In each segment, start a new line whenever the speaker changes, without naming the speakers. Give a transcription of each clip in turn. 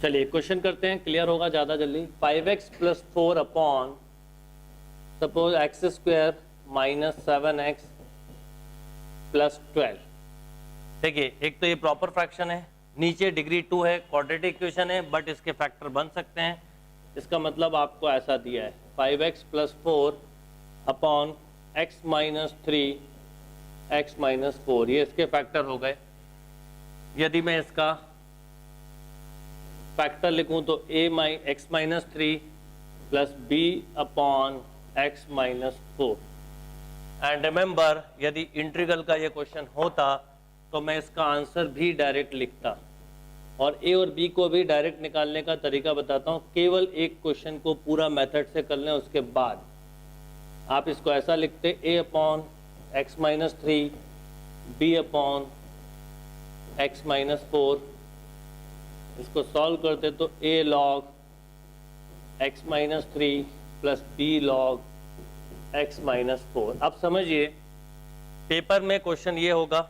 चलिए क्वेश्चन करते हैं, क्लियर होगा ज़्यादा जल्दी। 5x plus 4 upon suppose x square minus 7x plus 12। देखिए एक तो ये प्रॉपर फ्रैक्शन है, नीचे डिग्री 2 है, क्वाड्रेटिक इक्वेशन है, बट इसके फैक्टर बन सकते हैं। इसका मतलब आपको ऐसा दिया है 5x plus 4 upon x minus 3 x minus 4, ये इसके फैक्टर हो गए। यदि मैं इसका फैक्टर लिखूं तो x minus 3 plus b upon x minus 4। And remember, यदि इंटीग्रल का ये क्वेश्चन होता तो मैं इसका आंसर भी डायरेक्ट लिखता, और a और b को भी डायरेक्ट निकालने का तरीका बताता हूँ। केवल एक क्वेश्चन को पूरा मेथड से कर लें, उसके बाद आप इसको ऐसा लिखते a upon x minus 3 b upon x minus 4। इसको सॉल्व करते तो a log x minus 3 plus b log x minus 4। अब समझिए पेपर में क्वेश्चन ये होगा,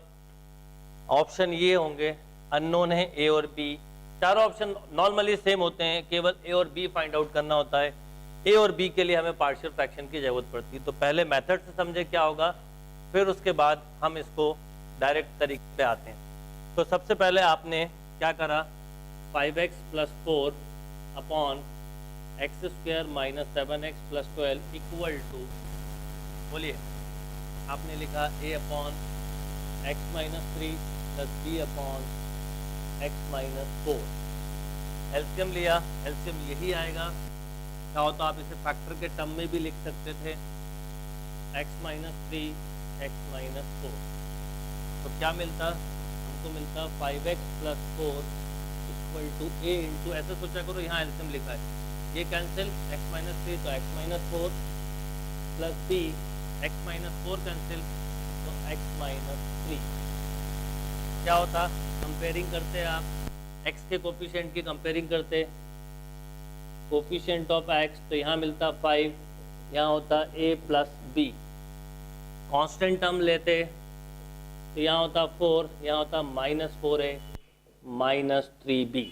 ऑप्शन ये होंगे, अननोन है a और b। चारों ऑप्शन नॉर्मली सेम होते हैं, केवल a और b फाइंड आउट करना होता है। a और b के लिए हमें पार्शियल फ्रैक्शन की जरूरत पड़ती है। तो पहले मेथड से समझे क्या होगा, फिर उसके बाद हम इसको डायरेक्ट तरीके पे आते हैं। तो सबसे पहले आपने क्या करा, 5x plus 4 upon x square minus 7x plus 12 equal to, बोलिए, आपने लिखा a upon x minus 3 plus b upon x minus 4। LCM लिया, एलसीएम यही आएगा। क्या होता, आप इसे फैक्टर के टर्म में भी लिख सकते थे, x माइनस 3 एक्स माइनस 4। तो क्या मिलता, हमको मिलता 5x plus 4 equal to a into, ऐसे सोचा करो, यहाँ एलसीएम लिखा है, ये कैंसिल, x माइनस 3 तो x minus 4 plus b x minus 4 cancel तो x माइनस 3। क्या होता, कंपेयरिंग करते आप x के कोफिशिएंट की कंपेयरिंग करते, कोफिशिएंट ऑफ x, तो यहाँ मिलता 5, यहाँ होता a plus b। Constant term लेते तो यहाँ होता 4, यहाँ होता माइनस 4a माइनस 3b।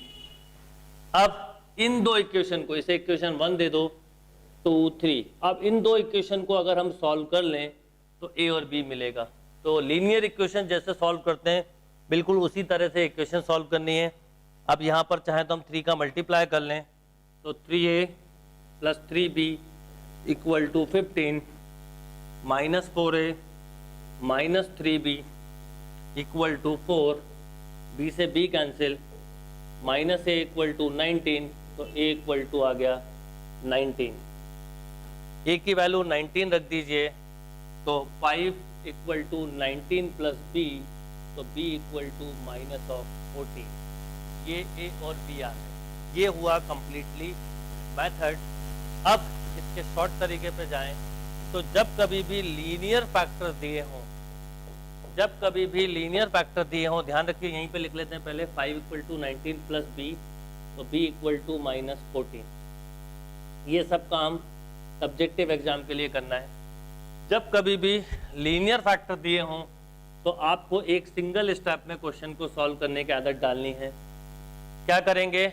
अब इन दो इक्वेशन को, इसे इक्वेशन 1 दे दो, 2 3। अब इन दो इक्वेशन को अगर हम सॉल्व कर लें तो a और b मिलेगा। तो लीनियर इक्वेशन जैसे सॉल्व करते हैं बिल्कुल उसी तरह से इक्वेशन सॉल्व करनी है। अब यहाँ पर चाहे तो हम 3 का मल्टीप्लाई कर लें, तो 3a plus 3b equal to 15 minus 4a minus 3b equal to 4, b से b cancel, minus a equal to 19, तो a इक्वल टू आ गया 19। a की वैल्यू 19 रख दीजिए, तो 5 इक्वल टू 19 प्लस b, तो b equal to minus of 14। ये a और b आ गए। ये हुआ कंप्लीटली मेथड। अब इसके शॉर्ट तरीके पे जाएं, तो जब कभी भी लीनियर फैक्टर दिए हों, जब कभी भी लीनियर फैक्टर दिए हों, ध्यान रखिए यहीं पे लिख लेते हैं पहले, 5 इक्वल टू 19 प्लस b, तो b इक्वल टू माइनस 14। ये सब काम सब्जेक्टिव एग्जाम के लिए करना है। जब कभी भी लीनियर फैक्टर दिए हों तो आपको एक सिंगल स्टेप में क्वेश्चन को सॉल्व करने की आदत डालनी है। क्या करेंगे,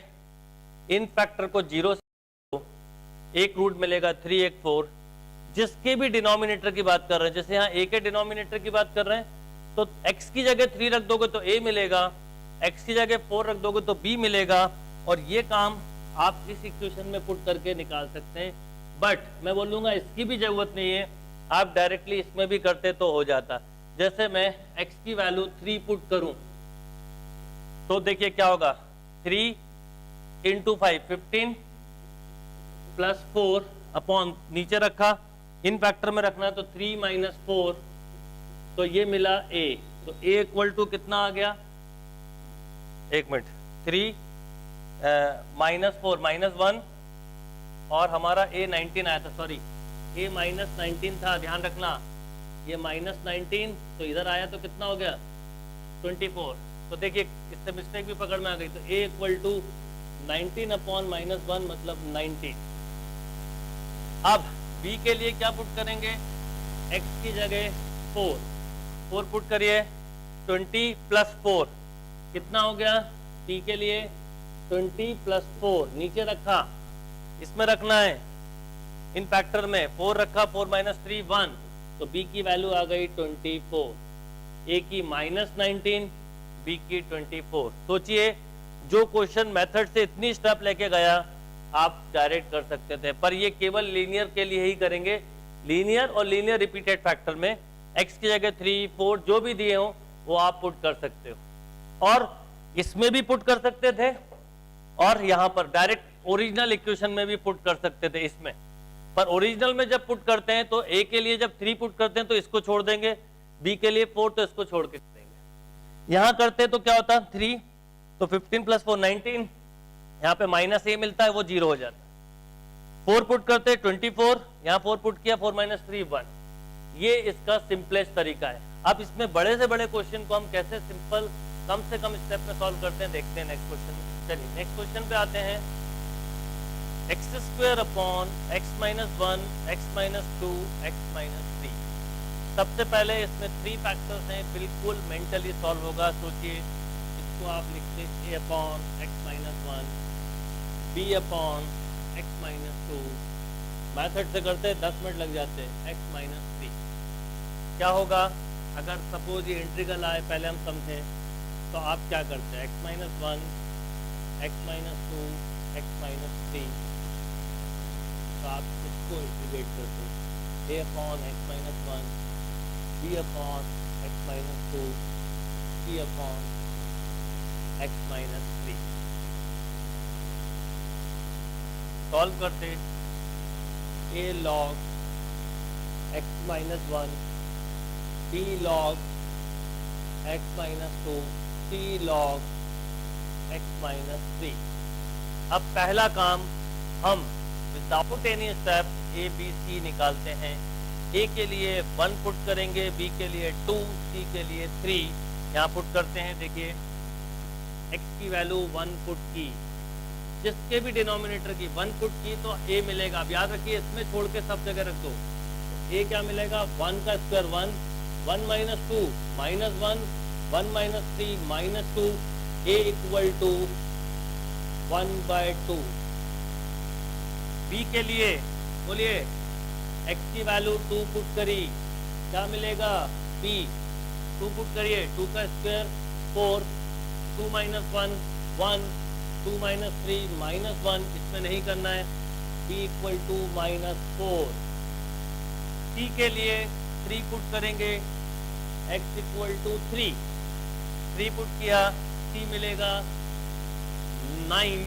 इन फैक्टर को 0 से एक रूट मिलेगा 3 1 4, जिसके भी डिनोमिनेटर की बात कर रहे हैं, जैसे यहाँ a के डिनोमिनेटर की बात कर रहे हैं, तो x की जगह 3 रख दोगे तो a मिलेगा, x की जगह 4 रख दोगे तो b मिलेगा, और ये काम आप इस इक्वेशन में पुट करके निकाल सकते हैं। बट मैं बोलूंगा इसकी भी जरूरत नहीं है, आप डायरेक्टली इसमें भी करते तो हो जाता। जैसे मैं x की वैल्यू 3 पुट करूं तो देखिए क्या होगा, 3 इंटू 5 15 प्लस 4 अपॉन नीचे रखा, इन फैक्टर में रखना है तो 3 माइनस 4, तो ये मिला a। तो a इक्वल टू कितना आ गया, एक मिनट, 3 माइनस 4 माइनस 1, और हमारा a 19 आया था, सॉरी a माइनस 19 था, ध्यान रखना, ये माइनस 19, तो इधर आया तो कितना हो गया 24। तो देखिए इससे मिस्टेक भी पकड़ में आ गई, तो a equal to 19 upon minus 1 मतलब 19। अब b के लिए क्या पुट करेंगे, x की जगह 4 पुट करिए, 20 प्लस 4 कितना हो गया, p के लिए 20 प्लस 4 नीचे रखा, इसमें रखना है इन फैक्टर में 4 रखा, 4 माइनस 3 1, तो b की वैल्यू आ गई 24, a की -19, b की 24। सोचिए जो क्वेश्चन मेथड से इतनी स्टेप लेके गया आप डायरेक्ट कर सकते थे, पर ये केवल लीनियर के लिए ही करेंगे। लीनियर और लीनियर रिपीटेड फैक्टर में x की जगह 3 4 जो भी दिए हो वो आप पुट कर सकते हो, और इसमें भी पुट कर सकते थे, और यहां पर डायरेक्ट ओरिजिनल इक्वेशन में भी पुट कर सकते थे इसमें। पर ओरिजिनल में जब पुट करते हैं तो a के लिए जब 3 पुट करते हैं तो इसको छोड़ देंगे, b के लिए 4 तो इसको छोड़ के देंगे। यहां करते तो क्या होता 3, तो 15 प्लस 4 19, यहाँ पे माइनस a मिलता है वो 0 हो जाता है। 4 पुट करते 24, यहाँ 4 पुट किया 4 माइनस 3 1। ये इसका सिंपलेस्ट तरीका है। अब इसमें बड़े से बड़े क्वेश्चन को हम कैसे सिंपल कम से कम स्टेप में सॉल्व करते हैं देखते हैं नेक्स्ट क्वेश्चन में। चलिए नेक्स्ट क्वेश्चन पे आते हैं। X square upon x minus 1 x minus 2 x minus 3। सबसे पहले इसमें 3 फैक्टर्स हैं, बिल्कुल मेंटली सॉल्व होगा। सोचिए इसको आप लिखते a upon x minus 1 b upon x minus 2, method से करते 10 मिनट लग जाते हैं, एक्स माइनस 3। क्या होगा अगर सपोज ये इंटीग्रल आए, पहले हम समझें तो आप क्या करते हैं, x minus 1 x minus 2 x minus 3, तो आप इसको इंटीग्रेट करते हैं a upon x minus 1 b upon x minus 2 c upon x minus 3। Solve करते a log x minus 1 b log x minus 2 c log x minus 3। अब पहला काम हम without any step a b c निकालते हैं। a के लिए 1 put करेंगे, b के लिए 2, c के लिए 3। यहाँ पुट करते हैं, देखिए x की वैल्यू 1 पुट की, जिसके भी डिनोमिनेटर की 1 पुट की तो a मिलेगा। अब याद रखिए इसमें छोड़ के सब जगह रख दो, तो a क्या मिलेगा 1 का square 1, 1 minus 2 minus 1, 1 minus 3 minus 2, a equal to 1/2। b के लिए बोलिए x की वैल्यू 2 पुट करी, क्या मिलेगा b 2 पुट करिए, 2 का स्क्वायर 4, 2 माइनस 1 1, 2 माइनस 3 माइनस 1, इसमें नहीं करना है, b equal to minus 4। c के लिए 3 पुट करेंगे, x इक्वल टू 3, 3 पुट किया, c मिलेगा 9,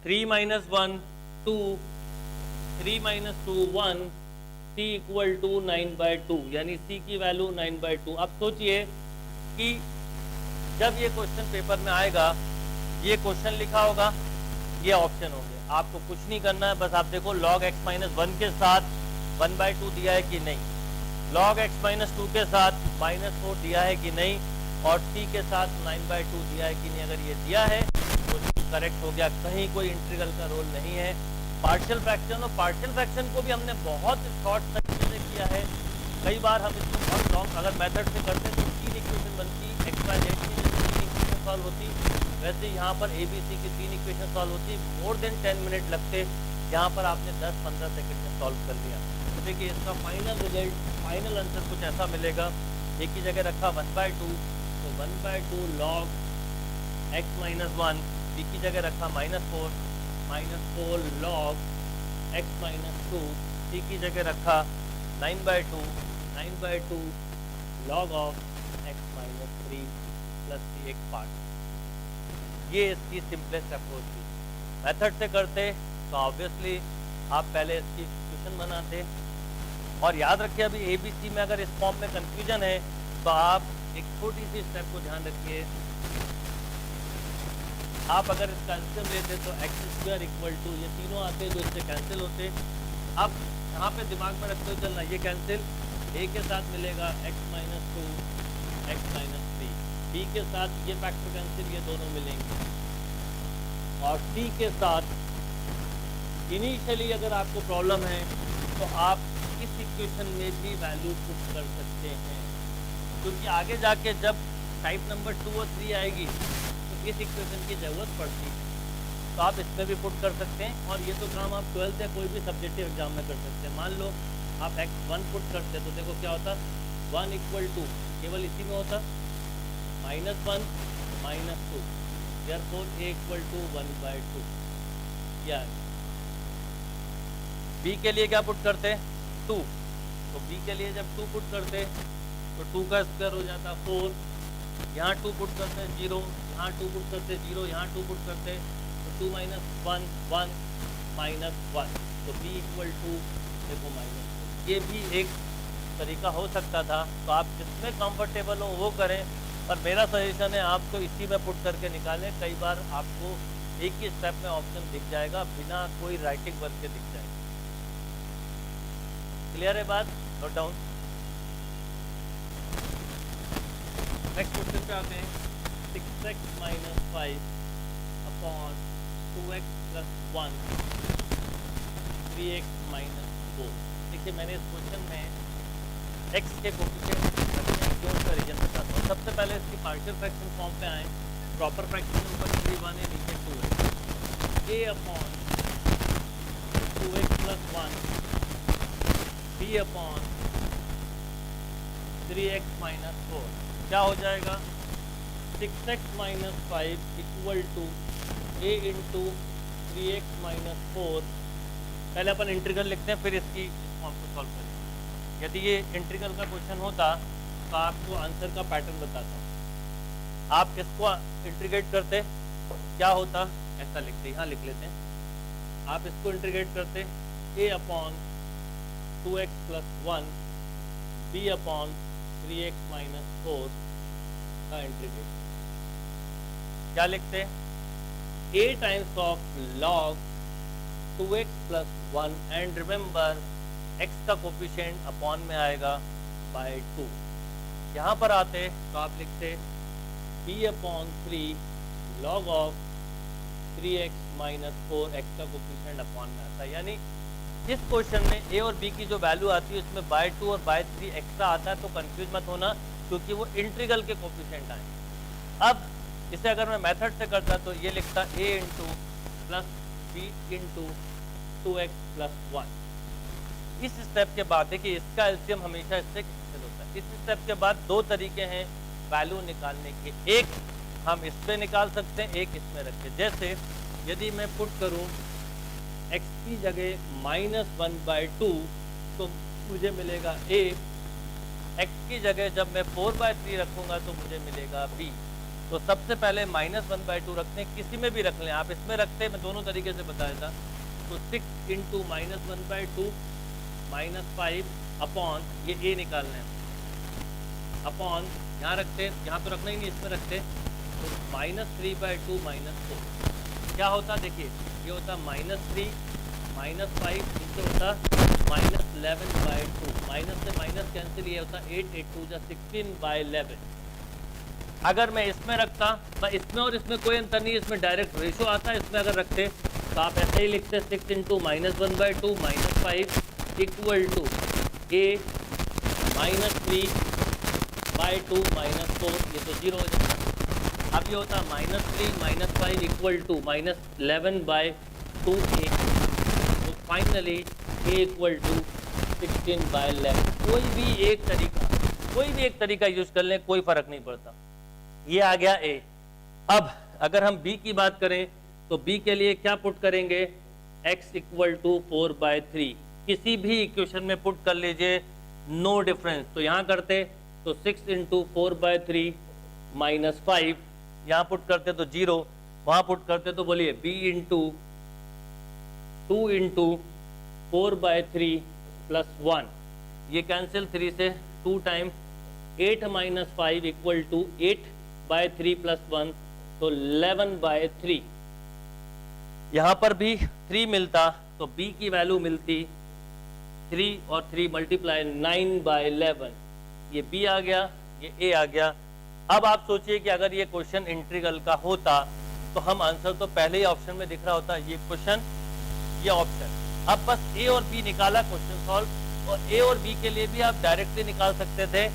3 minus 1 2, 3 minus 2 1, c equal to 9/2, यानी c की वैल्यू 9/2। अब सोचिए कि जब ये क्वेश्चन पेपर में आएगा, ये क्वेश्चन लिखा होगा, ये ऑप्शन होंगे, आपको कुछ नहीं करना है, बस आप देखो log x माइनस 1 के साथ 1/2 दिया है कि नहीं, log x माइनस 2 के साथ -4 दिया है कि नहीं, और c के साथ 9/2 दिया है कि नहीं। अगर ये दिया है तो करेक्ट हो गया, कहीं कोई इंटीग्रल का रोल नहीं है। पार्शियल फ्रैक्शन, और पार्शियल फ्रैक्शन को भी हमने बहुत शॉर्ट तरीके से किया है। कई बार हम इसको बहुत लॉन्ग अगर मेथड से करते तो 3 इक्वेशन बनती, x y z की 3 इक्वेशन सॉल्व होती, वैसे यहाँ पर a b c की 3 इक्वेशन सॉल्व होती, मोर देन 10 मिनट लगते, यहाँ पर आपने 10-15 सेकंड में सॉल्व कर लिया। तो देखिए इसका फाइनल रिजल्ट, फाइनल आंसर कुछ ऐसा मिलेगा, a की जगह रखा 1/2, तो 1/2 log x माइनस 1, b की जगह रखा -4 log x माइनस 2, c की जगह रखा 9/2 log of x minus 3 plus c एक पार्ट। ये इसकी सिंपलेस्ट अप्रोच थी। मेथड से करते तो ऑब्वियसली आप पहले इसकी इक्वेशन बनाते, और याद रखिए अभी ABC में अगर इस फॉर्म में कंफ्यूजन है तो आप एक छोटी सी स्टेप को ध्यान रखिए। आप अगर इसका एल्सियम लेते तो एक्स स्क्वायर इक्वल टू, ये तीनों आते जो इससे कैंसिल होते, अब यहाँ पे दिमाग में रखते हो चलना, ये कैंसिल, a के साथ मिलेगा x minus 2 x minus 3, b के साथ ये फैक्टर कैंसिल, ये दोनों मिलेंगे, और c के साथ इनिशियली अगर आपको प्रॉब्लम है तो आप इस इक्वेशन में भी वैल्यू पुट कर सकते हैं, क्योंकि आगे जाके जब टाइप नंबर 2 और 3 आएगी तो इस इक्वेशन की जरूरत पड़ती है तो आप इसमें भी पुट कर सकते हैं, और ये तो काम आप 12th या कोई भी सब्जेक्टिव एग्जाम में कर सकते हैं। मान लो आप x1 पुट करते तो देखो क्या होता, 1 = केवल इसी में होता -1 -2, therefore a = 1/2। या b के लिए क्या पुट करते 2, तो b के लिए जब 2 पुट करते तो 2 का स्क्वायर हो जाता 4, यहाँ 2 पुट करते 0, यहाँ 2 पुट करते 0, यहाँ 2 पुट करते तो 2 - 1 1 -1, तो b = देखो -4। ये भी एक तरीका हो सकता था, तो आप जिसमें कंफर्टेबल हो वो करें, पर मेरा सजेशन है आपको इसी में पुट करके निकालें। कई बार आपको एक ही स्टेप में ऑप्शन दिख जाएगा, बिना कोई राइटिंग वर्क के दिख जाएगा। क्लियर है बात? Note down. नेक्स्ट क्वेश्चन पे आते हैं। 6x - 5 upon 2x + 1 3x - 4। देखिए मैंने इस क्वेश्चन में x के कोफिशिएंट रखने क्यों उसका रीजन बताता हूँ। सबसे पहले इसकी पार्शियल फ्रैक्शन फॉर्म पे आए। प्रॉपर फ्रैक्शन में ऊपर 3 1 है, नीचे 2 है। a upon 2x + 1 b upon 3x - 4 क्या हो जाएगा, 6x - 5 = a × 3x - 4। पहले अपन इंटीग्रल लिखते हैं, फिर इसकी फॉर्म को सॉल्व करेंगे। यदि ये इंटीग्रल का क्वेश्चन होता तो आपको आंसर का पैटर्न बताता हूँ। आप इसको इंटीग्रेट करते क्या होता, ऐसा लिखते, यहाँ लिख लेते हैं। आप इसको इंटीग्रेट करते a upon 2x + 1 b upon 3x - 4 का इंटीग्रेट क्या लिखते, a times of log 2x + 1 and remember x का कोफिशिएंट अपॉन में आएगा बाय 2। यहाँ पर आते तो आप लिखते b upon 3 log of 3x - 4, x का कोफिशिएंट अपॉन में आता है। यानी इस क्वेश्चन में a और b की जो वैल्यू आती है उसमें बाय 2 और बाय 3 एक्स्ट्रा आता है, तो कंफ्यूज मत होना, क्योंकि वो इंटीग्रल के कोफिशिएंट आए। अब इसे अगर मैं मेथड से करता तो ये लिखता a × b × 2x + 1। इस स्टेप के बाद देखिए इसका एलसीएम हमेशा इससे कैंसिल होता है। इस स्टेप के बाद दो तरीके हैं वैल्यू निकालने के, एक हम इस पे निकाल सकते हैं, एक इसमें रख के। जैसे यदि मैं पुट करूं x की जगह -1/2 तो मुझे मिलेगा a, x की जगह जब मैं 4/3 रखूंगा तो मुझे मिलेगा b। तो सबसे पहले -1/2 रखते हैं, किसी में भी रख लें, आप इसमें रखते हैं, मैं दोनों तरीके से बताया था। तो 6 × -1/2 -5 अपॉन ये a निकालना है, अपॉन यहाँ रखते, यहाँ तो रखना ही नहीं, इसमें रखते तो -3/2 -4 क्या होता, देखिए ये होता -3 -5, इससे होता -11/2, माइनस से माइनस कैंसिल, ये होता 8 8 2 16/11। अगर मैं इसमें रखता, मैं इसमें और इसमें कोई अंतर नहीं, इसमें डायरेक्ट रेशो आता है, इसमें अगर रखते तो आप ऐसे ही लिखते 6 × -1/2 -5 = a -3/2 -4, ये तो 0 हो जाता। अब ये होता -3 -5 = -11/2a, तो फाइनली a = 16/11। कोई भी एक तरीका यूज कर लें, कोई फर्क नहीं पड़ता। ये आ गया a। अब अगर हम b की बात करें तो b के लिए क्या पुट करेंगे, x = 4/3, किसी भी इक्वेशन में पुट कर लीजिए, नो डिफरेंस। तो यहाँ करते तो 6 × 4/3 -5, यहाँ पुट करते तो 0, वहाँ पुट करते तो बोलिए b × 2 × 4/3 + 1, ये कैंसिल 3 से 2 टाइम 8 - 5 = 8/3 + 1, तो 11/3। यहाँ पर भी 3 मिलता तो b की वैल्यू मिलती 3 और 3 × 9/11, ये b आ गया, ये a आ गया। अब आप सोचिए कि अगर ये क्वेश्चन इंटीग्रल का होता तो हम आंसर तो पहले ही ऑप्शन में दिख रहा होता, ये क्वेश्चन, ये ऑप्शन। अब बस a और b निकाला, क्वेश्चन सॉल्व। और a और b के लिए भी आप डायरेक्टली निकाल सकते थे।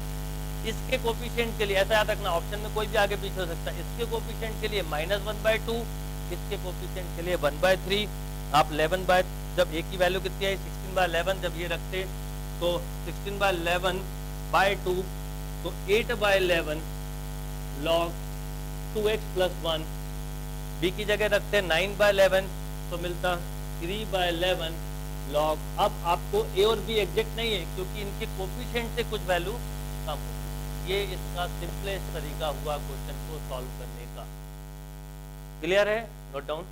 इसके कोफिशिएंट के लिए ऐसा याद रखना, ऑप्शन में कोई भी आगे पीछे हो सकता है। इसके कोफिशिएंट के लिए -1/2, इसके कोफिशिएंट के लिए 1/3। आप 11 जब ए की वैल्यू कितनी आई 16/11, जब ये रखते तो 16/11/2 तो 8/11 log 2x + 1। बी की जगह रखते 9/11 तो मिलता 3/11 log। अब आपको ए और बी एग्जैक्ट नहीं है क्योंकि इनके कोफिशिएंट से कुछ वैल्यू कम होगी। ये इसका सिंपलेस्ट तरीका हुआ क्वेश्चन को सॉल्व करने का। क्लियर है? Note down.